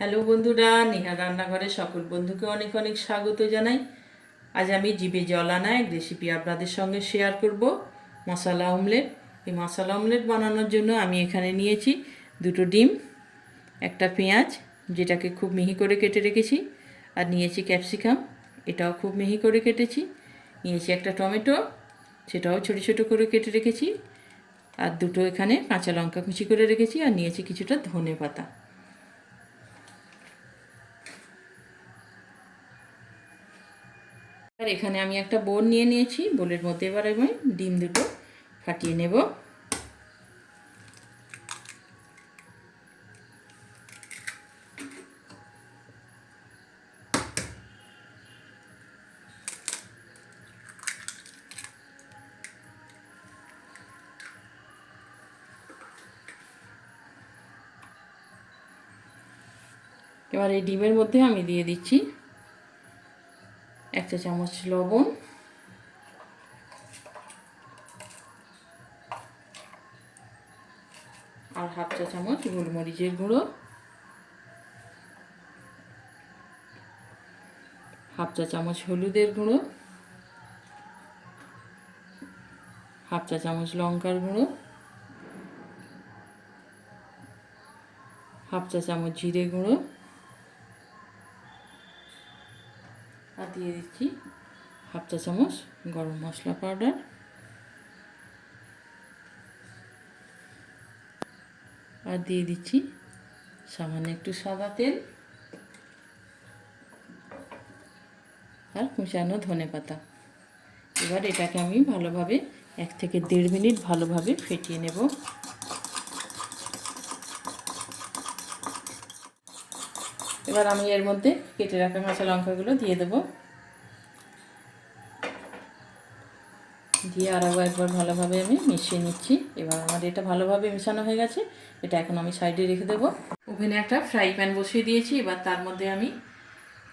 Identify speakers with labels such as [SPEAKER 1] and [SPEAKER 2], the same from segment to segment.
[SPEAKER 1] Hello বন্ধুরা, নেহা রান্নাঘরে সকল বন্ধুকে অনেক অনেক স্বাগত জানাই। আজ আমি জিভে জল আনা এক রেসিপি আপনাদের সঙ্গে শেয়ার করব, মশলা অমলেট। এই মশলা অমলেট বানানোর জন্য আমি এখানে নিয়েছি দুটো ডিম, একটা পেঁয়াজ যেটাকে খুব মিহি করে কেটে রেখেছি, আর নিয়েছি ক্যাপসিকাম, এটাও খুব মিহি করে কেটেছি, নিয়েছি একটা টমেটো, সেটাও ছোটো ছোটো করে কেটে রেখেছি, আর দুটো এখানে কাঁচা লঙ্কা কুচি করে রেখেছি, আর নিয়েছি কিছুটা ধনে পাতা। আর এখানে আমি একটা বোল নিয়ে নিয়েছি, বোলের মধ্যে এবার আমি ডিম দুটো ফাটিয়ে নেব। এবার এই ডিমের মধ্যে আমি দিয়ে দিচ্ছি 1 চা চামচ লবণ, আর 1/2 চা চামচ গোলমরিচের গুঁড়ো, 1/2 চা চামচ হলুদের গুঁড়ো, 1/2 চা চামচ লঙ্কার গুঁড়ো, 1/2 চা চামচ জিরে গুঁড়ো, আর দিয়ে দিচ্ছি 1/2 চা চামচ গরম মশলা পাউডার, আর দিয়ে দিচ্ছি সামান্য একটু সাদা তেল, আর কুচানো ধনে পাতা। এবার এটাকে আমি ভালোভাবে 1 থেকে 1.5 মিনিট ভালোভাবে ফেটিয়ে নেব। এবার আমি এর মধ্যে কেটে রাখা কাঁচা লঙ্কাগুলো দিয়ে দেব, দিয়ে আরও একবার ভালোভাবে আমি মিশিয়ে নিচ্ছি। এবার আমার এটা ভালোভাবে মেশানো হয়ে গেছে, এটা এখন আমি সাইডে রেখে দেবো। ওভেনে একটা ফ্রাই প্যান বসিয়ে দিয়েছি, এবার তার মধ্যে আমি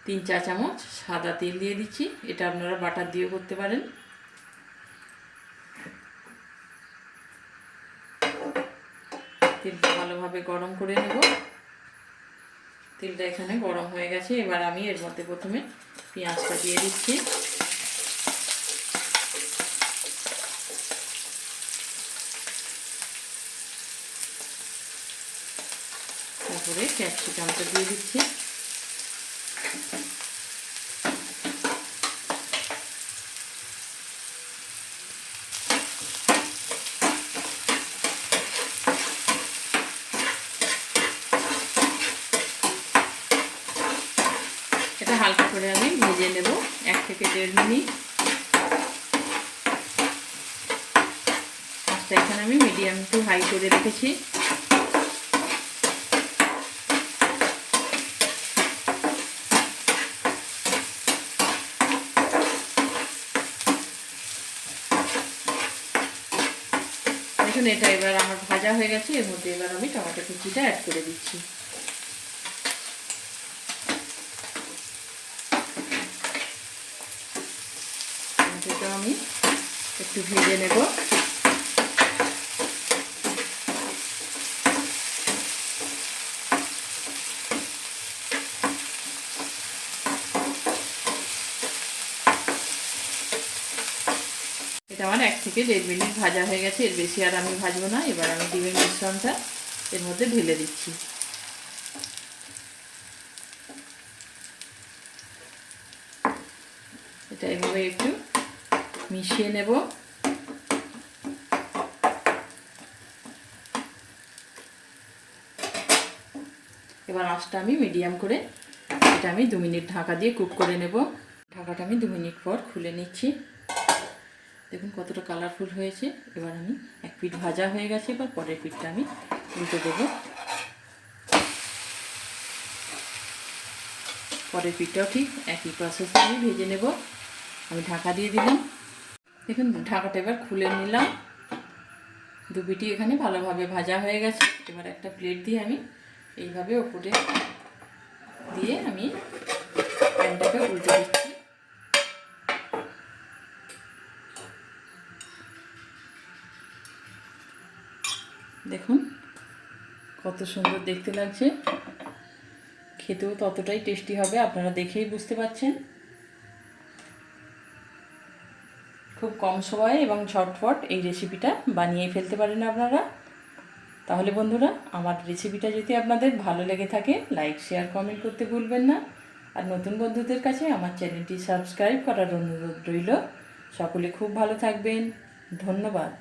[SPEAKER 1] 3 চা চামচ সাদা তেল দিয়ে দিচ্ছি, এটা আপনারা বাটার দিয়েও করতে পারেন। তেলটা ভালোভাবে গরম করে নেব। তেলটা এখানে গরম হয়ে গেছে, এবার আমি এর মধ্যে প্রথমে পেঁয়াজটা দিয়ে দিচ্ছি, তারপরে ক্যাপসিকামটা দিয়ে দিচ্ছি, এটা হালকা করে আমি ভেজে নেব 1 থেকে 1.5 মিনিট। আঁচটা এখানে আমি মিডিয়াম টু হাই করে রেখেছি। দেখুন এটা এবার আমার ভাজা হয়ে গেছে, এর মধ্যে এবার আমি টমেটো কুচিটা অ্যাড করে দিচ্ছি। টমেটোটা আমি একটু ভেজে নেব। এটা আমার 1 থেকে 1.5 মিনিট ভাজা হয়ে গেছে, এর বেশি আর আমি ভাজবো না। এবার আমি ডিমের মিশ্রণটা এর মধ্যে ঢেলে দিচ্ছি। এটা এভাবে একটু মিশিয়ে নেব। এবার আঁচটা আমি মিডিয়াম করে এটা আমি 2 মিনিট ঢাকা দিয়ে কুক করে নেব। ঢাকাটা আমি 2 মিনিট পর খুলে নিচ্ছি। দেখুন কতটা কালারফুল হয়েছে। এবার আমি 1 পিঠ ভাজা হয়ে গেছে, এবার পরের পিঠটা আমি উল্টে দেব। পরের পিঠটাও ঠিক একই প্রসেসে আমি ভেজে নেব। আমি ঢাকা দিয়ে দিলাম। দেখুন ঢাকাটা এবার খুলে নিলাম। 2 পিঠই এখানে ভালোভাবে ভাজা হয়ে গেছে। এবার একটা প্লেট দিয়ে আমি এইভাবে ওপরে দিয়ে আমি প্যানটাকে উল্টে দিচ্ছি। দেখুন কত সুন্দর দেখতে লাগছে, খেতেও ততটাই টেস্টি হবে, আপনারা দেখেই বুঝতে পারছেন। খুব কম সময়ে এবং ঝটফট এই রেসিপিটা বানিয়ে ফেলতে পারেন আপনারা। তাহলে বন্ধুরা, আমার রেসিপিটা যদি আপনাদের ভালো লেগে থাকে লাইক শেয়ার কমেন্ট করতে ভুলবেন না। আর নতুন বন্ধুদের কাছে আমার চ্যানেলটি সাবস্ক্রাইব করার অনুরোধ রইল। সকলে খুব ভালো থাকবেন। ধন্যবাদ।